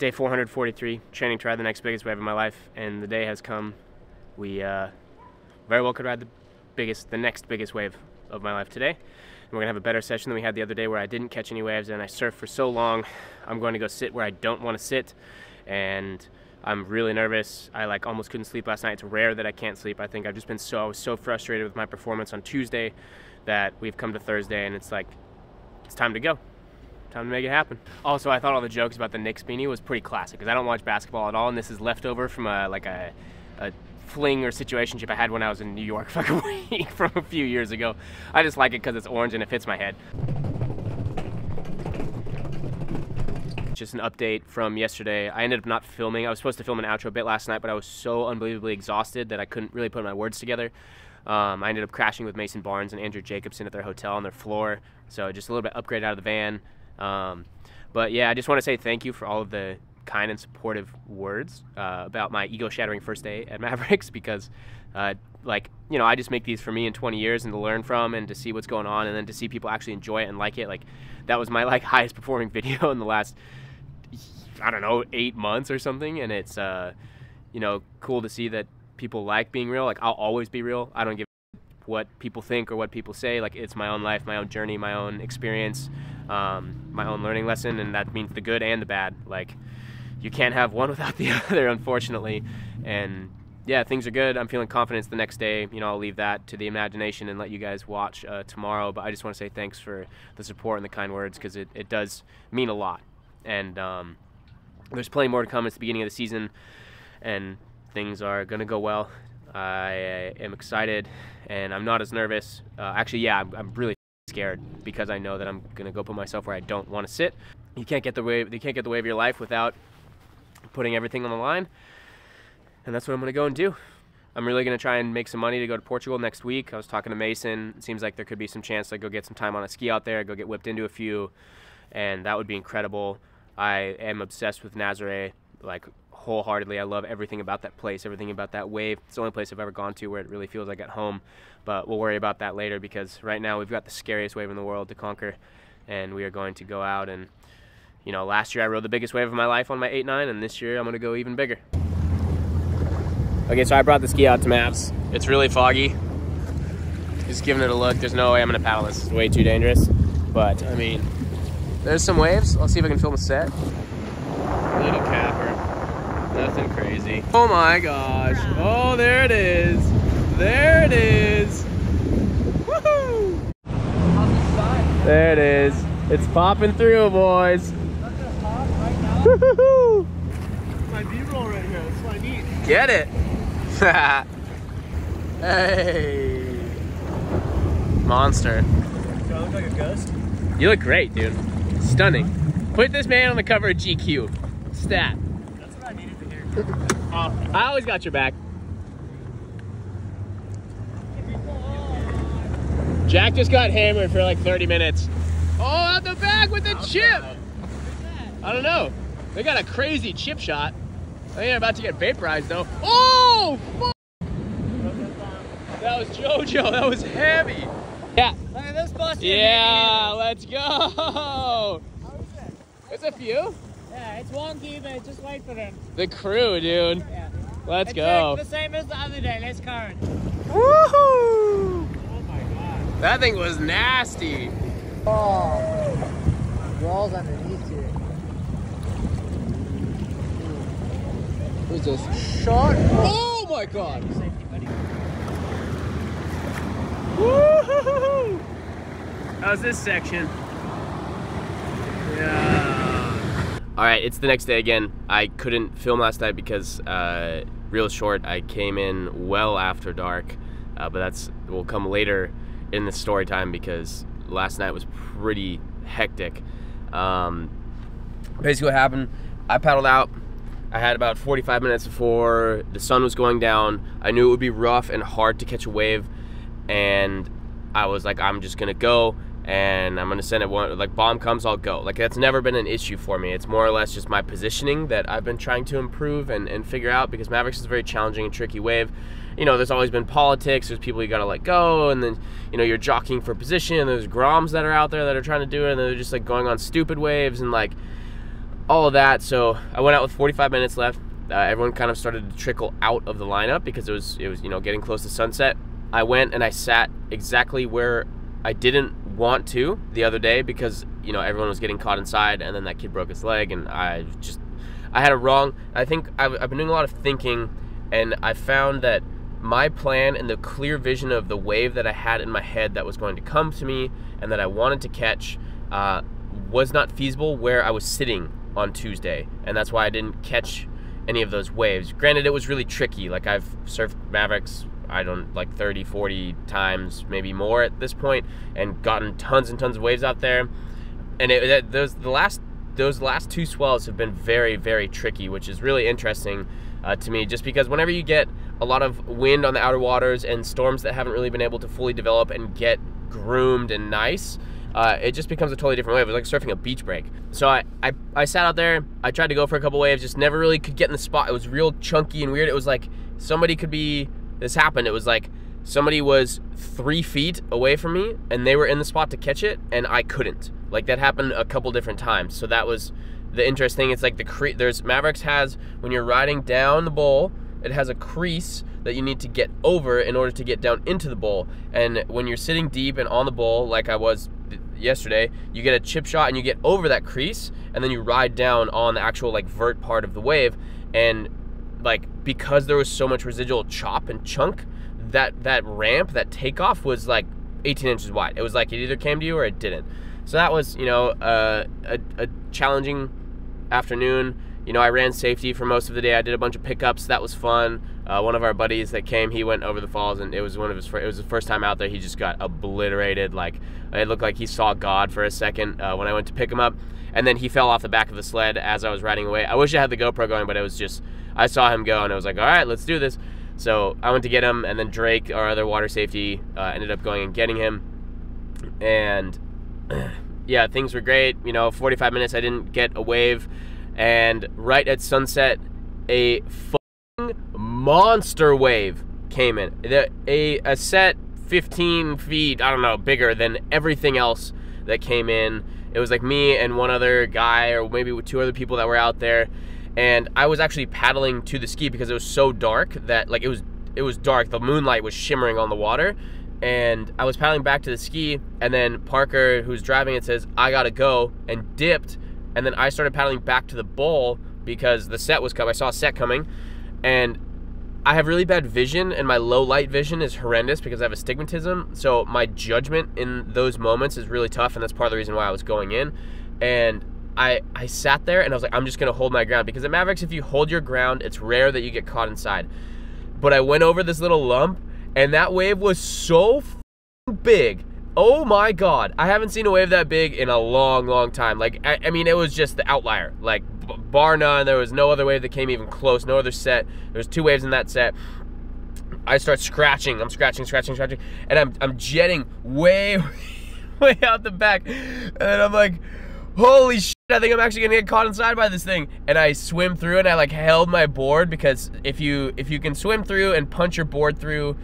Day 443, training to ride the next biggest wave of my life, and the day has come. We very well could ride the next biggest wave of my life today. And we're gonna have a better session than we had the other day where I didn't catch any waves and I surfed for so long. I'm going to go sit where I don't want to sit, and I'm really nervous. I almost couldn't sleep last night. It's rare that I can't sleep. I think I've just been I was so frustrated with my performance on Tuesday that we've come to Thursday and it's time to go. Time to make it happen. Also, I thought all the jokes about the Knicks beanie was pretty classic because I don't watch basketball at all, and this is leftover from a fling or situationship I had when I was in New York from a few years ago. I just like it because it's orange and it fits my head. Just an update from yesterday. I ended up not filming. I was supposed to film an outro bit last night, but I was so unbelievably exhausted that I couldn't really put my words together. I ended up crashing with Mason Barnes and Andrew Jacobson at their hotel on their floor, so just a little bit upgraded out of the van. But yeah, I just want to say thank you for all of the kind and supportive words about my ego-shattering first day at Maverick's, because I just make these for me in 20 years and to learn from and to see what's going on, and then to see people actually enjoy it and like it. That was my highest performing video in the last, I don't know, 8 months or something, and it's cool to see that people like being real. I'll always be real. I don't give what people think or what people say. It's my own life, my own journey, my own experience, my own learning lesson, and that means the good and the bad. You can't have one without the other, unfortunately. And yeah, things are good. I'm feeling confident the next day. I'll leave that to the imagination and let you guys watch tomorrow. But I just want to say thanks for the support and the kind words, because it does mean a lot. And there's plenty more to come. It's the beginning of the season, and things are gonna go well. I am excited, and I'm not as nervous. Actually, yeah, I'm really scared because I know that I'm gonna go put myself where I don't want to sit. You can't get the wave of your life without putting everything on the line, and that's what I'm gonna go and do. I'm really gonna try and make some money to go to Portugal next week. I was talking to Mason. It seems like there could be some chance to go get some time on a ski out there, go get whipped into a few, and that would be incredible. I am obsessed with Nazaré, wholeheartedly. I love everything about that place, everything about that wave. It's the only place I've ever gone to where it really feels like at home, but we'll worry about that later, because right now we've got the scariest wave in the world to conquer, and we are going to go out and, last year I rode the biggest wave of my life on my 8.9, and this year I'm going to go even bigger. Okay, so I brought the ski out to Mavs. It's really foggy. Just giving it a look. There's no way I'm going to paddle this. It's way too dangerous, but I mean, there's some waves. I'll see if I can film a set. Little capper. Nothing crazy. Oh my gosh. Oh, there it is. There it is. Woohoo! There it is. It's popping through, boys. Woohoo! My B-roll right here. That's what I need. Get it. Hey. Monster. Do I look like a ghost? You look great, dude. Stunning. Put this man on the cover of GQ. Stat. That's what I needed to hear. I always got your back. Jack just got hammered for 30 minutes. Oh, out the back with the chip! I don't know. They got a crazy chip shot. I think they're about to get vaporized though. Oh, fuck! That was JoJo. That was heavy. Yeah. Look at this busted. Yeah, let's go. How is it? It's a few. Yeah, it's wonky, but just wait for them. The crew, dude. Yeah. Let's go. The same as the other day. Less current. Woohoo! Oh my god. That thing was nasty. Oh. Walls underneath here. Who's this? Short. Oh my god. Safety, buddy. Woohoo! How's this section? Yeah. All right, it's the next day again. I couldn't film last night because real short. I came in well after dark, but that will come later in the story time because last night was pretty hectic. Basically what happened, I paddled out. I had about 45 minutes before the sun was going down. I knew it would be rough and hard to catch a wave, and I was like, I'm just gonna go and I'm gonna send it one, bomb comes, I'll go. That's never been an issue for me. It's more or less just my positioning that I've been trying to improve and figure out, because Maverick's is a very challenging and tricky wave. There's always been politics, there's people you gotta let go, and then, you're jockeying for position, and there's groms that are out there that are trying to do it, and they're just going on stupid waves, and all of that. So I went out with 45 minutes left. Everyone kind of started to trickle out of the lineup because it was you know, getting close to sunset. I went and I sat exactly where I didn't want to the other day because, you know, everyone was getting caught inside, and then that kid broke his leg, and I had it wrong. I think I've been doing a lot of thinking, and I found that my plan and the clear vision of the wave that I had in my head that was going to come to me and that I wanted to catch was not feasible where I was sitting on Tuesday, and that's why I didn't catch any of those waves. Granted, it was really tricky. Like, I've surfed Maverick'S, I don't, like 30, 40 times, maybe more at this point, and gotten tons and tons of waves out there. And those last two swells have been very, very tricky, which is really interesting to me, just because whenever you get a lot of wind on the outer waters and storms that haven't really been able to fully develop and get groomed and nice, it just becomes a totally different wave. It was like surfing a beach break. So I sat out there, I tried to go for a couple waves, just never really could get in the spot. It was real chunky and weird. It was like somebody could be, this happened, it was like somebody was 3 feet away from me and they were in the spot to catch it and I couldn't. Like, that happened a couple different times. So that was the interesting. It's like there's Maverick'S has, when you're riding down the bowl, it has a crease that you need to get over in order to get down into the bowl. And when you're sitting deep and on the bowl, like I was yesterday, you get a chip shot and you get over that crease, and then you ride down on the actual, like, vert part of the wave. And, like, because there was so much residual chop and chunk, that ramp, that takeoff was like 18 inches wide. It was like it either came to you or it didn't. So that was, you know, a challenging afternoon. You know, I ran safety for most of the day. I did a bunch of pickups. That was fun. One of our buddies that came, he went over the falls, and it was it was his first time out there. He just got obliterated. Like, it looked like he saw God for a second when I went to pick him up. And then he fell off the back of the sled as I was riding away. I wish I had the GoPro going, but it was just, I saw him go, and I was like, all right, let's do this. So I went to get him, and then Drake, our other water safety, ended up going and getting him. And yeah, things were great. You know, 45 minutes, I didn't get a wave. And right at sunset, a fucking monster wave came in. A set 15 feet, I don't know, bigger than everything else that came in. It was like me and one other guy, or maybe 2 other people that were out there. And I was actually paddling to the ski because it was so dark that, like, it was dark. The moonlight was shimmering on the water. And I was paddling back to the ski, and then Parker, who's driving it, says, I gotta go, and dipped. And then I started paddling back to the bowl because the set was coming. I saw a set coming, and I have really bad vision, and my low light vision is horrendous because I have astigmatism. So my judgment in those moments is really tough, and that's part of the reason why I was going in. And I sat there, and I was like, I'm just gonna hold my ground, because at Maverick'S, if you hold your ground, it's rare that you get caught inside. But I went over this little lump, and that wave was so big. Oh my God, I haven't seen a wave that big in a long, long time. Like, I mean, it was just the outlier. Like, bar none, there was no other wave that came even close, no other set. There was 2 waves in that set. I start scratching. I'm scratching, and I'm jetting way, way out the back. And I'm like, holy shit, I think I'm actually gonna get caught inside by this thing. And I swim through, and I, like, held my board, because if you can swim through and punch your board through,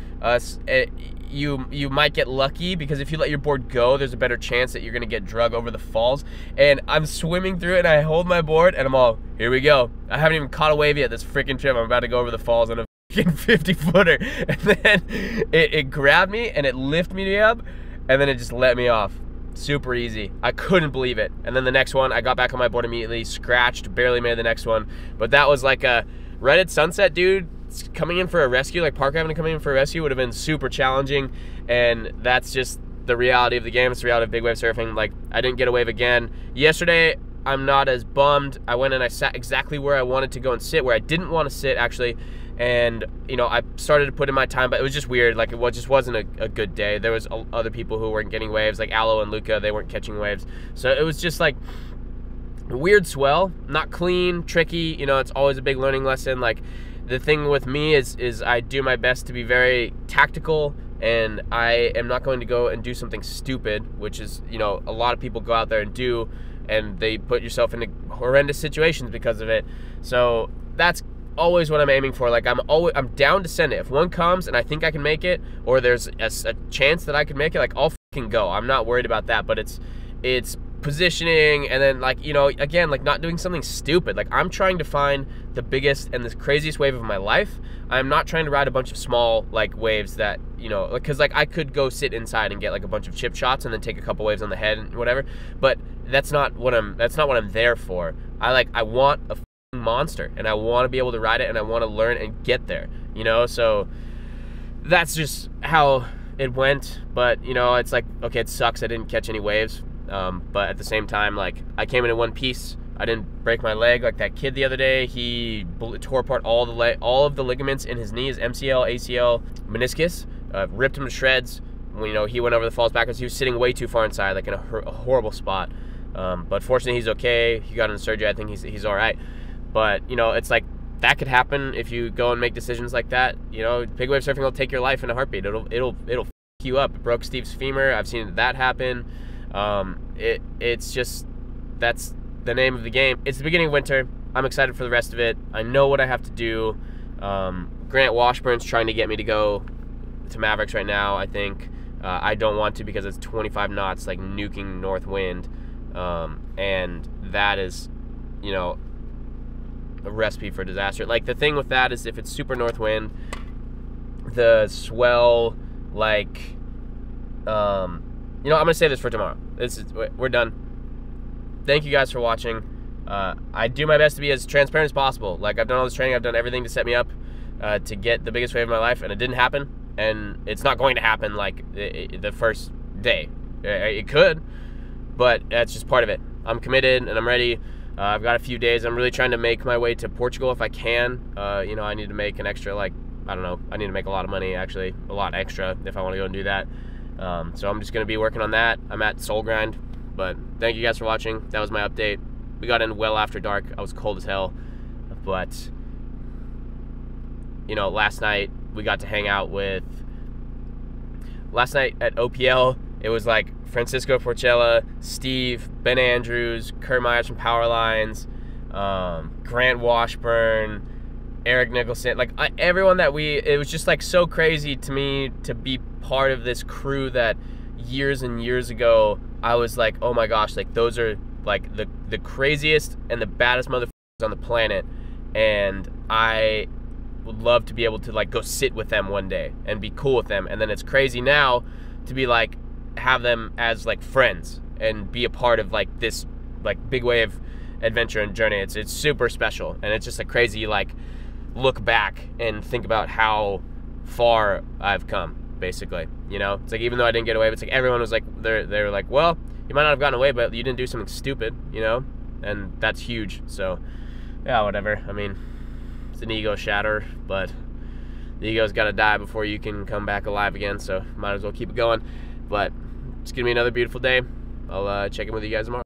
you might get lucky, because if you let your board go, there's a better chance that you're gonna get drug over the falls. And I'm swimming through it, and I hold my board, and I'm all, here we go. I haven't even caught a wave yet this freaking trip. I'm about to go over the falls on a freaking 50-footer. And then it grabbed me, and it lifted me up, and then it just let me off. Super easy. I couldn't believe it. And then the next one, I got back on my board immediately, scratched, barely made the next one. But that was like a, right at sunset, dude, coming in for a rescue, like Parker having to come in for a rescue would have been super challenging. And that's just the reality of the game. It's the reality of big wave surfing. Like, I didn't get a wave again. Yesterday, I'm not as bummed. I went and I sat exactly where I wanted to go and sit, where I didn't want to sit, actually. And, you know, I started to put in my time, but it was just weird. Like, it just wasn't a good day. There was other people who weren't getting waves, like Aloe and Luca, they weren't catching waves. So it was just like a weird swell, not clean, tricky. You know, it's always a big learning lesson. Like, the thing with me is I do my best to be very tactical, and I am not going to go and do something stupid, which is, you know, a lot of people go out there and do, and they put yourself into horrendous situations because of it. So that's always what I'm aiming for. Like, I'm down to send it. If one comes and I think I can make it, or there's a chance that I can make it, like, I'll fucking go. I'm not worried about that. But it's positioning, and then like, you know, again, like not doing something stupid. Like I'm trying to find the biggest and the craziest wave of my life. I'm not trying to ride a bunch of small like waves that, you know, because like I could go sit inside and get like a bunch of chip shots and then take a couple waves on the head and whatever, but that's not what I'm there for. I want a monster, and I want to be able to ride it, and I want to learn and get there, you know. So that's just how it went. But you know, it's like, okay, it sucks I didn't catch any waves, but at the same time, like I came in one piece. I didn't break my leg like that kid the other day. He tore apart all of the ligaments in his knees, MCL, ACL, meniscus, ripped him to shreds. You know, he went over the falls backwards. He was sitting way too far inside, like in a horrible spot. But fortunately, he's okay. He got into surgery. I think he's all right. But you know, it's like that could happen if you go and make decisions like that. You know, big wave surfing will take your life in a heartbeat. It'll f you up. It broke Steve's femur. I've seen that happen. It's just, that's the name of the game. It's the beginning of winter. I'm excited for the rest of it. I know what I have to do. Grant Washburn's trying to get me to go to Maverick's right now, I think. I don't want to because it's 25 knots, like nuking north wind. And that is, you know, a recipe for disaster. Like the thing with that is if it's super north wind, the swell, like, you know, I'm gonna save this for tomorrow. We're done. Thank you guys for watching. I do my best to be as transparent as possible. Like I've done all this training, I've done everything to set me up to get the biggest wave of my life, and it didn't happen, and it's not going to happen like the first day. It could, but that's just part of it. I'm committed and I'm ready. I've got a few days. I'm really trying to make my way to Portugal if I can. You know, I need to make an extra, like, I don't know, I need to make a lot of money, actually, a lot extra if I want to go and do that. So I'm just going to be working on that. I'm at Soul Grind, but thank you guys for watching. That was my update. We got in well after dark. I was cold as hell, but, you know, last night we got to hang out with, last night at OPL, it was like Francisco Porchella, Steve, Ben Andrews, Kurt Myers from Power Lines, Grant Washburn, Eric Nicholson, like everyone that it was just like so crazy to me to be part of this crew that years and years ago I was like, oh my gosh, like those are like the craziest and the baddest motherfuckers on the planet, and I would love to be able to like go sit with them one day and be cool with them. And then it's crazy now to be like, have them as like friends and be a part of like this like big wave adventure and journey. It's super special, and it's just a crazy like look back and think about how far I've come, basically. You know, it's like even though I didn't get away, it's like everyone was like, they're like, well, you might not have gotten away, but you didn't do something stupid, you know, and that's huge. So yeah, whatever. I mean, it's an ego shatter, but the ego's got to die before you can come back alive again, so might as well keep it going. But it's gonna be another beautiful day. I'll check in with you guys tomorrow.